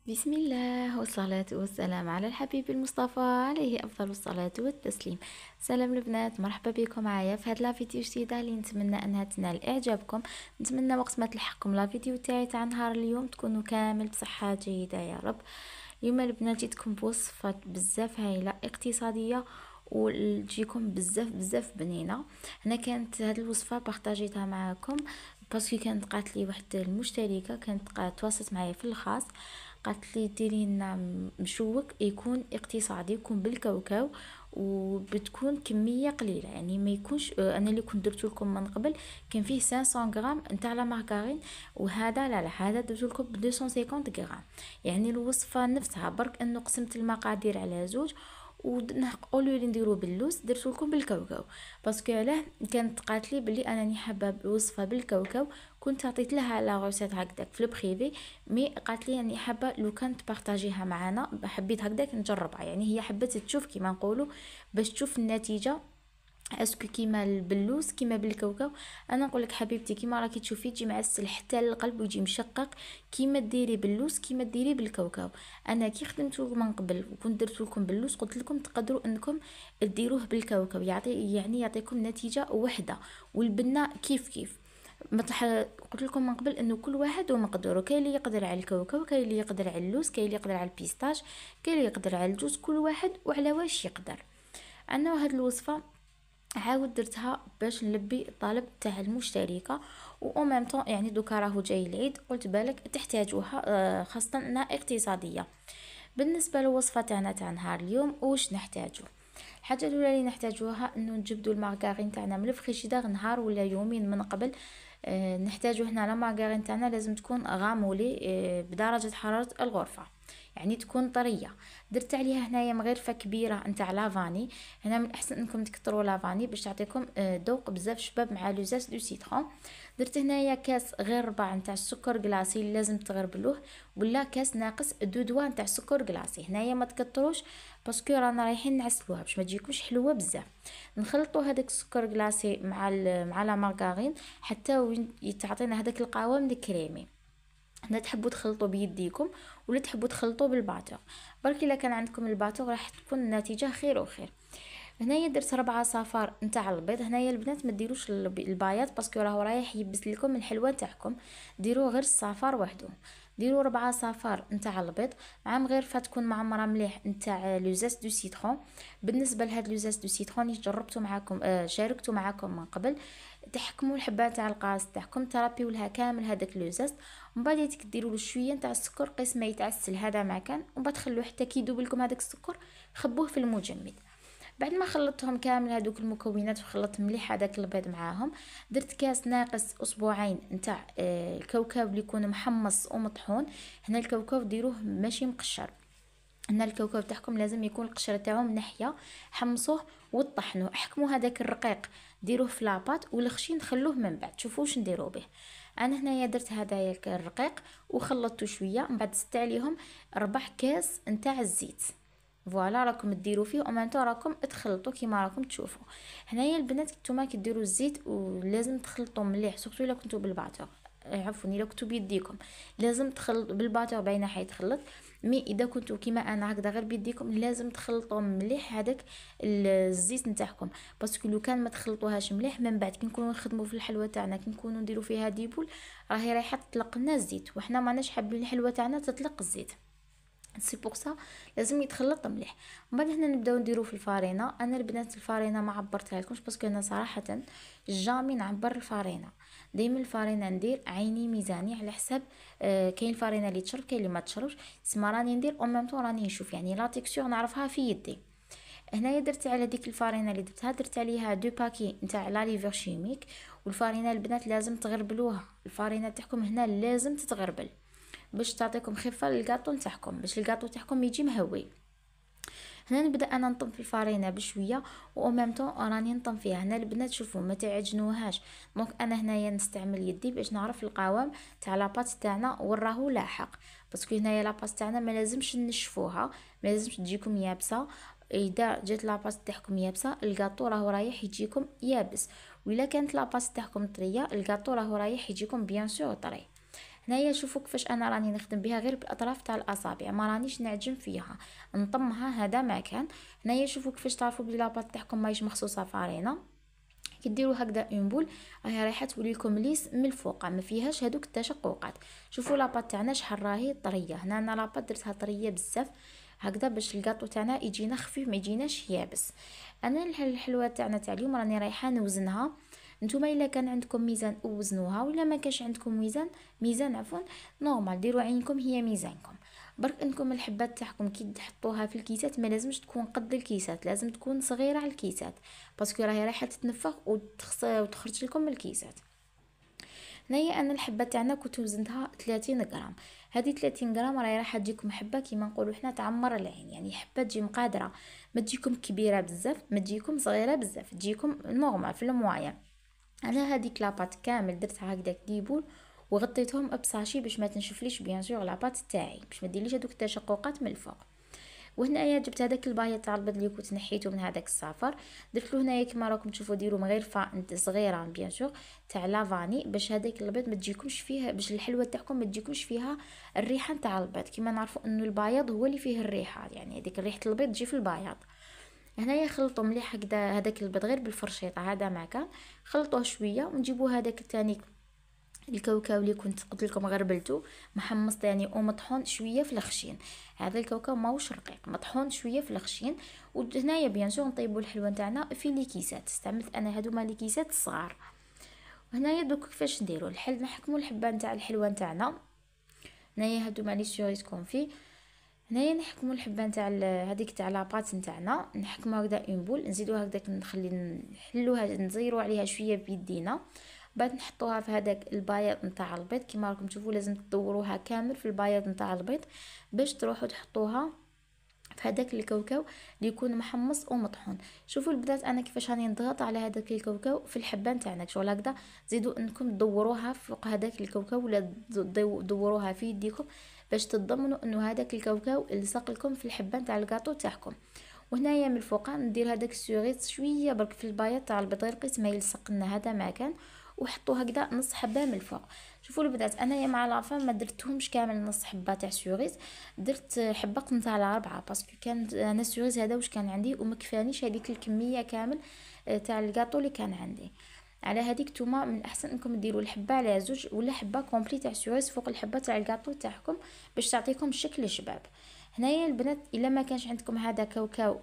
بسم الله والصلاة والسلام على الحبيب المصطفى عليه أفضل الصلاة والتسليم. سلام البنات، مرحبا بكم معايا في هاد لا فيديو جديدة اللي نتمنى انها تنال اعجابكم. نتمنى وقت ما تلحقكم لا فيديو تاعي تاع نهار اليوم تكونوا كامل بصحة جيدة يا رب. اليوم البنات جيتكم بوصفة بزاف هايلة اقتصادية وتجيكم بزاف بنينه. هنا كانت هذه الوصفه بارطاجيتها معاكم باسكو كانت قالت لي واحد المشتركه كانت تواصلت معايا في الخاص، قالت لي ديري لنا مشوك يكون اقتصادي يكون بالكاوكاو وبتكون كميه قليله، يعني ما يكونش انا اللي كنت درت لكم من قبل كان فيه 500 غرام نتاع لا مارغرين، وهذا لا هذا درت لكم ب 250 غرام. يعني الوصفه نفسها برك انه قسمت المقادير على زوج، ونقولوا لي نديرو باللوز درت لكم بالكاوكاو باسكو علاه كانت قالت لي بلي انني حابه الوصفه بالكاوكاو. كنت عطيت لها لا روسيت هكذاك في البريفي، مي قالت لي اني حابه لو كانت بارطاجيها معنا، حبيت هكذاك نجربها، يعني هي حبت تشوف كيما نقولوا باش تشوف النتيجه اسكو كيما البلوز كيما بالكاوكاو. انا نقول لك حبيبتي كيما راكي تشوفي تجي معسل حتى القلب ويجي مشقق كيما ديري باللوز كيما ديري بالكاوكاو. انا كي خدمته من قبل وكنت درت لكم باللوز قلت لكم تقدروا انكم ديروه بالكاوكاو، يعطيكم نتيجه وحده، والبنه كيف كيف. قلت لكم من قبل انه كل واحد ومقدوره، كاين اللي يقدر على الكاوكاو، كاين اللي يقدر على اللوز، كاين اللي يقدر على البيستاش، كاين اللي يقدر على الجوز، كل واحد وعلى واش يقدر. انا هاد الوصفه عاود درتها باش نلبي الطلب تاع المشتركه، و ميم طون يعني دوكا راهو جاي العيد قلت بالك تحتاجوها، خاصه انها اقتصاديه. بالنسبه للوصفه تاعنا تاع نهار اليوم واش نحتاجو؟ الحاجه الاولى اللي نحتاجوها انه نجبدوا المارغرين تاعنا من الفريشيدار نهار ولا يومين من قبل. نحتاجو هنا لا مارغرين تاعنا لازم تكون غامولي بدرجه حراره الغرفه، يعني تكون طريه. درت عليها هنايا مغرفه كبيره نتاع لافاني، هنا من الاحسن انكم تكثروا لافاني باش تعطيكم ذوق بزاف شباب مع لوزاس دو سيترون. درت هنايا كاس غير ربع نتاع السكر كلاصي لازم تغربلوه، ولا كاس ناقص دو دوا نتاع السكر كلاصي. هنايا ما تكثروش باسكو رانا رايحين نعسلوها باش ما تجيكمش حلوه بزاف. نخلطوا هذاك السكر كلاصي مع لا مارغرين حتى وين تعطينا هذاك القوام الكريمي. هنا تحبوا تخلطوا بيديكم ولا تحبوا تخلطوا بالباتور، برك الا كان عندكم الباتور راح تكون النتيجه خير وخير. هنايا درت 4 صفار نتاع البيض. هنايا البنات ما ديروش البايات باسكو راهو رايح يبس لكم الحلوه تاعكم، ديروا غير الصفار وحده. ديروا 4 صفار نتاع البيض مع مغرفه تكون معمره مليح نتاع لوزاس دو سيترون. بالنسبه لهاد لوزاس دو سيترون اللي جربته معاكم شاركته معاكم من قبل، تحكموا الحبه تاع القاص تاعكم ترابيو لها كامل هذاك لوزاس، ومن بعد ديروا له شويه نتاع السكر قيس ما يتعسل هذا ما كان، ومن بعد خلوه حتى كي يذوب لكم هذاك السكر خبوه في المجمد. بعد ما خلطتهم كامل هذوك المكونات وخلطت مليح هذاك البيض معاهم، درت كاس ناقص اسبوعين نتاع الكاوكاو اللي يكون محمص ومطحون. هنا الكاوكاو ديروه ماشي مقشر، هنا الكاوكاو تاعكم لازم يكون القشره تاعو منحيه، حمصوه وطحنوه، احكموا هذاك الرقيق ديروه في لاباط والخشين خلوه من بعد شوفوا واش نديرو به. انا هنايا درت هذايا الرقيق وخلطته شويه، من بعد زدت عليهم 4 كاس نتاع الزيت. فوالا راكم ديروا فيه ومانتو راكم تخلطوا كيما راكم تشوفوا. هنايا البنات نتوما كي ديروا الزيت ولازم تخلطوا مليح سورتو الا كنتو بالباتور، عفوا الا كنتو بيديكم لازم تخلط بالباتور باينه حيتخلط. مي اذا كنتو كيما انا هكذا غير بيديكم لازم تخلطوا مليح هذاك الزيت نتاعكم، باسكو لو كان ما تخلطوهاش مليح من بعد كي نكونوا نخدموا في الحلوه تاعنا كي نكونوا نديروا فيها ديبول راهي رايحه تطلق لنا الزيت، وحنا ماناش حابين الحلوه تاعنا تطلق الزيت. سي بوغ سا لازم يتخلط مليح. ومن بعد هنا نبداو نديرو في الفارينه. انا البنات الفارينه ما عبرتها لكمش باسكو انا صراحه جامي نعبر الفارينه، دائما الفارينه ندير عيني ميزاني على حساب كاين الفارينه اللي تشرب كاين اللي ما تشربش، تسمى راني ندير او ميم طون راني نشوف يعني لا تيكستور نعرفها في يدي. هنايا درت على ديك الفارينه اللي درتها درت عليها 2 باكي نتاع لا ليفر شيميك. والفارينه البنات لازم تغربلوها، الفارينه تاعكم هنا لازم تتغربل باش تعطيكم خفه للكاطو نتاعكم باش الكاطو تاعكم يجي مهوي. هنا نبدا انا نطم في الفارينه بشويه و ميم طون راني نطم فيها. هنا البنات شوفوا ما تعجنوهاش، دونك انا هنايا نستعمل يدي باش نعرف القوام تاع لاباط تاعنا وين راهو لاحق، باسكو هنايا لاباط تاعنا ما لازمش نشفوها، ما لازمش تجيكم يابسه. اذا جات لاباط تاعكم يابسه الكاطو راهو رايح يجيكم يابس، وإلا كانت لاباط تاعكم طريه الكاطو راهو رايح يجيكم بيان سور طري. هنايا شوفوا كيفاش انا راني نخدم بها غير بالاطراف تاع الاصابع، ما رانيش نعجن فيها نطمها، هذا ما كان. هنايا شوفوا كيفاش تعرفوا بلي لاباط تاعكم ماهيش مخصوصه فارينه. كديروا هكذا اون بول راهي رايحه تولي لكم ليس من الفوق، ما فيهاش هذوك التشققات. شوفوا لاباط تاعنا شحال راهي طريه. هنا انا لاباط درتها طريه بزاف هكذا باش الكاطو تاعنا يجينا خفيف ما يجيناش يابس. انا الحلوه تاعنا تاع اليوم راني رايحه نوزنها. نتوما الا كان عندكم ميزان وزنوها، ولا ما كانش عندكم ميزان عفوا، نورمال ديروا عينكم هي ميزانكم. برك انكم الحبات تاعكم كي تحطوها في الكيسات ما لازمش تكون قد الكيسات، لازم تكون صغيره على الكيسات، باسكو راهي رايحه تتنفخ وتخرج لكم من الكيسات. هنايا انا الحبه تاعنا كنت وزنتها 30 غرام. هذه 30 غرام راهي راح تجيكم حبه كيما نقولوا حنا تعمر العين، يعني حبه تجي مقادره، ما تجيكم كبيره بزاف ما تجيكم صغيره بزاف، تجيكم نورمال في الموايا. انا هذيك لاباط كامل درتها هكذاك ديبول وغطيتهم بصاشي باش ما تنشفليش بيان سور لاباط تاعي، باش ما ديرليش هذوك التشققات من الفوق. وهنايا جبت هذاك الباية تاع البيض اللي كنت نحيته من هذاك الصفر، درت له هنايا كما راكم تشوفوا ديروا مغرفه انت صغيره بيان سور تاع لافاني، باش هذاك البيض ما تجيكمش فيه، باش الحلوه تاعكم ما تجيكمش فيها الريحه تاع البيض. كما نعرفوا انه البياض هو اللي فيه الريحه، يعني هذيك ريحه البيض تجي في البياض. هنايا خلطوا مليح هكذا هذاك البيض غير بالفرشيطه، هذا ما كان. خلطوه شويه ونجيبوا هذاك الثاني الكاوكاو اللي كنت قلت لكم غربلته محمص يعني ومطحون شويه في الخشين. هذا الكاوكاو ماهوش رقيق، مطحون شويه في الخشين. وهنايا بيان سور نطيبوا الحلوه نتاعنا في لي كيسات، استعملت انا هذوما لي كيسات الصغار. وهنايا دوك كيفاش نديروا نحكموا الحبه نتاع الحلوه نتاعنا. هنايا هذوما لي سوريس كونفي. هنايا نحكموا الحبه نتاع هذيك تاع لاباط نتاعنا، نحكموا هكذا اون بول، نزيدوا هكذاك نحلوها نزيروا عليها شويه بيدينا، بعد نحطوها في هذاك البياض نتاع البيض. كما راكم تشوفوا لازم تدوروها كامل في البياض نتاع البيض باش تروحوا تحطوها في هذاك الكاوكاو اللي يكون محمص ومطحون. شوفوا البنات انا كيفاش راني نضغط على هذاك الكاوكاو في الحبه نتاعنا شغل هكذا. زيدوا انكم تدوروها فوق هذاك الكاوكاو ولا تدوروها في يديكم باش تضمنوا انه هذاك الكاوكاو يلصق لكم في الحبه نتاع الكاطو تاعكم. وهنايا من الفوق ندير هذاك السوريس شويه برك في البياض تاع البيض غير قيس ما يلصق لنا، هذا ما كان. وحطوا هكذا نص حبه من الفوق. شوفوا البنات انايا مع لافان ما درتهمش كامل نص حبه تاع سوريس، درت حبه قسمتها على 4 باسكو كان انا السوريس هذا واش كان عندي وما كفانيش هذيك الكميه كامل تاع الكاطو اللي كان عندي. على هذيك نتوما من الاحسن انكم ديروا الحبه على زوج ولا حبه كومبلي تاع سوريس فوق الحبه تاع الكاطو تاعكم باش تعطيكم شكل شباب. هنايا البنات الا ما كانش عندكم هذا كاوكاو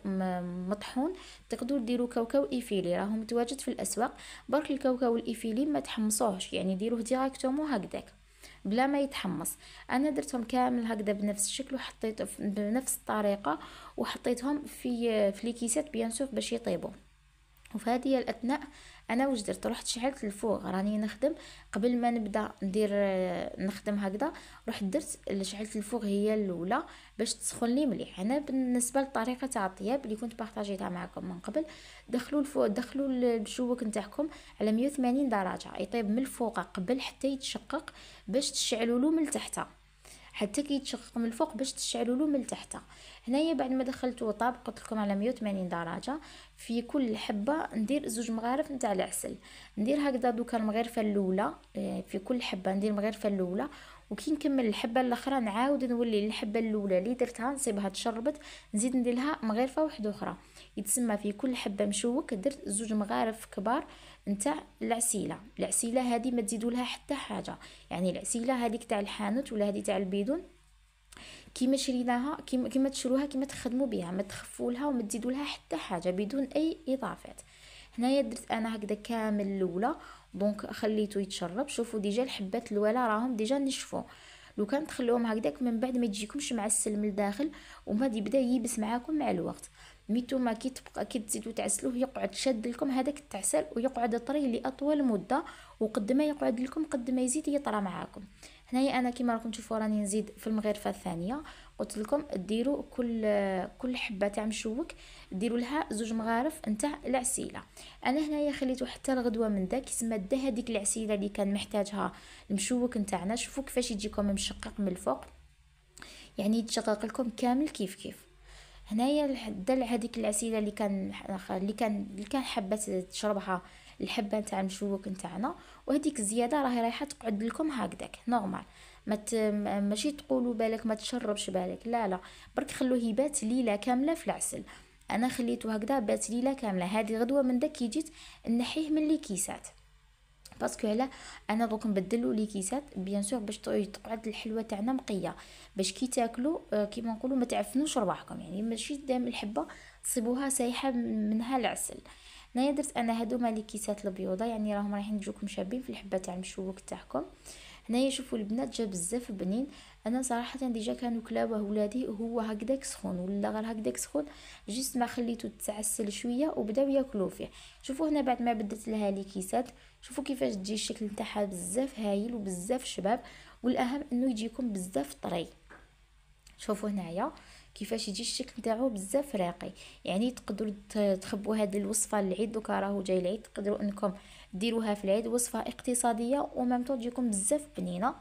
مطحون تقدروا ديروا كاوكاو ايفيلي، راهو متواجد في الاسواق. برك الكاوكاو الايفيلي ما تحمصوهش، يعني ديروه ديراكتومون هكذاك بلا ما يتحمص. انا درتهم كامل هكذا بنفس الشكل وحطيت بنفس الطريقه وحطيتهم في لي كيسات بيان سور باش يطيبوا. وفي هذه الاثناء انا واش درت، رحت شعلت الفوغ راني نخدم قبل ما نبدا ندير نخدم هكذا. رحت درت شعلت الفوغ هي الاولى باش تسخن لي مليح. انا بالنسبه للطريقه تاع الطياب اللي كنت بارطاجيتها معكم من قبل، دخلوا الفوغ دخلوا الشوك نتاعكم على 180 درجه يطيب من الفوق قبل حتى يتشقق باش تشعلوا له من تحت حتى كي يتشقق من الفوق باش تشعلوا له من تحت. هنايا بعد ما دخلته طاب قلت لكم على 180 درجه، في كل حبه ندير 2 مغارف نتاع العسل. ندير هكذا دوكا المغرفه الاولى في كل حبه ندير المغرفه الاولى، وكي نكمل الحبه الاخرى نعاود نولي للحبه الاولى اللي درتها نصيبها تشربت نزيد ندير لها مغرفه واحده اخرى. يتسمى في كل حبه مشوك درت 2 مغارف كبار نتاع العسيله هذه ما تزيدوا لها حتى حاجه، يعني العسيله هذيك تاع الحانوت ولا هذه تاع البيدون كيما شريناها كيما تشروها كيما تخدموا بها، ما تخفوا لها وما تزيدوا لها حتى حاجه بدون اي اضافات. هنايا درت انا هكذا كامل الاولى دونك خليته يتشرب. شوفوا ديجا الحبات الاولى راهم ديجا نشفوا، لو كان تخلوهم هكذاك من بعد ما يجيكمش معسل من الداخل وما يبدا ييبس معاكم مع الوقت. ميتوما كي تبقى كي تزيدوا تعسلوه يقعد شاد لكم هذاك التعسل ويقعد طري لاطول مده، وقد ما يقعد لكم قد ما يزيد يطرى معاكم. هنايا انا كيما راكم تشوفوا راني نزيد في المغرفه الثانيه. قلت لكم ديروا كل حبه تاع مشوك ديروا لها 2 مغارف نتاع العسيله. انا هنايا خليته حتى الغدوه من داك يسمى دا هذيك العسيله اللي كان محتاجها المشوك نتاعنا. شوفوا كيفاش يجيكم مشقق من الفوق، يعني يتشقق لكم كامل كيف كيف. هنايا الدلع هذيك العسيله اللي كان حابه تشربها الحبه نتاع المشوك نتاعنا، وهذيك الزياده راهي رايحه تقعد لكم هكذاك نورمال. ماشي تقولوا بالك ما تشربش بالك، لا لا، برك خلوه يبات ليله كامله في العسل. انا خليته هكذا بات ليله كامله. هذه غدوه من داك كي جيت نحيه من لي كيسات، باسكو علاه انا دوك نبدلو لي كيسات بيان سور باش تقعد الحلوه تاعنا مقيه، باش كي تاكلو كيما نقولوا ما تعفنوش رواحكم، يعني ماشي دائما الحبه تصيبوها سايحه منها العسل. هنايا درت انا هادوما لي كيسات البيوضه، يعني راهم رايحين يجوكم شابين في الحبه تاع المشوك تاعكم. هنايا شوفوا البنات جا بزاف بنين. انا صراحه ديجا كانوا كلاوه ولادي هو هكداك سخون ولا غير هكداك سخون، جيست ما خليته تتعسل شويه وبداو ياكلوا فيه. شوفوا هنا بعد ما بدلت لها لي كيسات، شوفوا كيفاش تجي الشكل نتاعها بزاف هايل وبزاف شباب، والاهم انه يجيكم بزاف طري. شوفوا هنايا كيفاش يجي الشكل نتاعو بزاف راقي. يعني تقدروا تخبوا هذه الوصفه للعيد، دوكا راهو جاي العيد تقدروا انكم ديروها في العيد، وصفه اقتصاديه ومامتو تجيكم بزاف بنينه.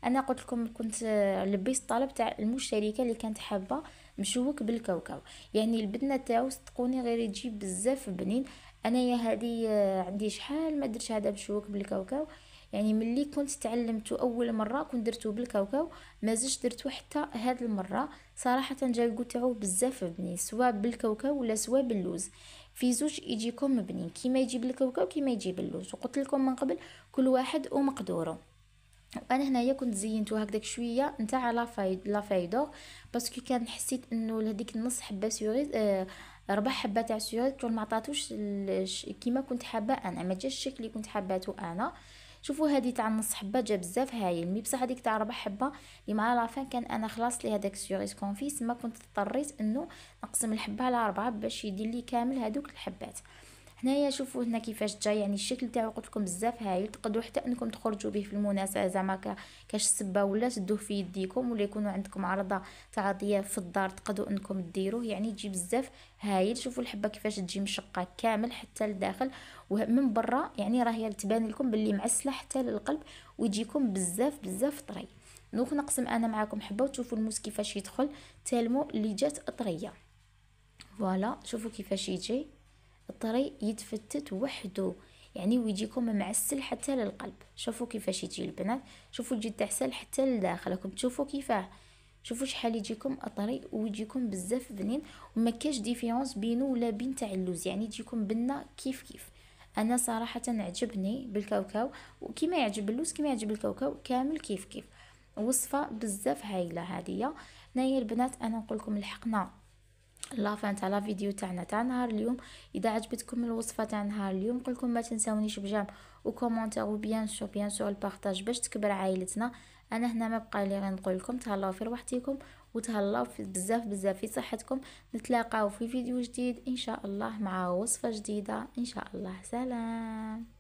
انا قلت لكم كنت لبيت الطلب تاع المشتركه اللي كانت حابه مشوك بالكاوكاو، يعني البدنه تاعو صدقوني غير يجي بزاف بنين. انايا هذه عندي شحال ما درتش هذا مشوك بالكاوكاو، يعني ملي كنت تعلمته اول مره كنت درته بالكاوكاو، ما زدتش درته حتى هاد المره. صراحه جا الكو تاعو بزاف بنين، سواء بالكاوكاو ولا سواء باللوز، في زوج يجيكم بنين كيما يجي بالكاوكاو كيما يجي باللوز. وقلت لكم من قبل كل واحد ومقدوره. وانا هنايا كنت زينته هكذاك شويه نتاع لا فايدور، باسكو كان حسيت انه لهديك النص حبه سوريز ربع حبه تاع سوريز كل ما عطاتوش كيما كنت حابه انا، ما جاش الشكل اللي كنت حاباته انا. شوفوا هذه تاع النص حبه جا بزاف هايل، مي بصح هذيك تاع ربع حبه اللي مع لافان كان انا خلاص لي هذاك سوريز كونفيس، ما كنت اضطريت انه نقسم الحبه على 4 باش يدير لي كامل هذوك الحبات. هنايا شوفوا هنا كيفاش جاي، يعني الشكل تاعو قلت لكم بزاف هايل، تقدروا حتى انكم تخرجوا به في المناسبه زعما كاش سبه ولا تدوه في يديكم، ولا يكونوا عندكم عرضه تاع ضياف في الدار تقدروا انكم ديروه، يعني تجي بزاف هايل. شوفوا الحبه كيفاش تجي مشقه كامل حتى لداخل، ومن برا يعني راهي تبان لكم باللي معسله حتى للقلب، ويجيكم بزاف بزاف طري. دوك نقسم انا معاكم حبه وتشوفوا الموس كيفاش يدخل تالمو اللي جات طريه. فوالا شوفوا كيفاش يجي الطري يتفتت وحده، يعني ويجيكم معسل حتى للقلب. شوفوا كيفاش يجي البنات، شوفوا يجي تحسل حتى لداخل، راكم تشوفوا كيفاه، شوفوا شحال يجيكم الطري ويجيكم بزاف بنين، وما كاش ديفيرونس بينه ولا بين تاع اللوز، يعني تجيكم بنه كيف كيف. انا صراحه عجبني بالكاوكاو، وكيما يعجب اللوز كيما يعجب الكاوكاو كامل كيف كيف. وصفه بزاف هايله هذه. نايا البنات انا نقول لكم لحقنا لافان تاع لا فيديو تاعنا تاع نهار اليوم. اذا عجبتكم الوصفه تاع نهار اليوم قلكم ما تنساونيش بجام وكومونتير وبيان سور البارطاج باش تكبر عائلتنا. انا هنا ما بقى لي غير نقول لكم تهلاو في روحتكم وتهلاو في بزاف بزاف في صحتكم. نتلاقاو في فيديو جديد ان شاء الله مع وصفه جديده ان شاء الله. سلام.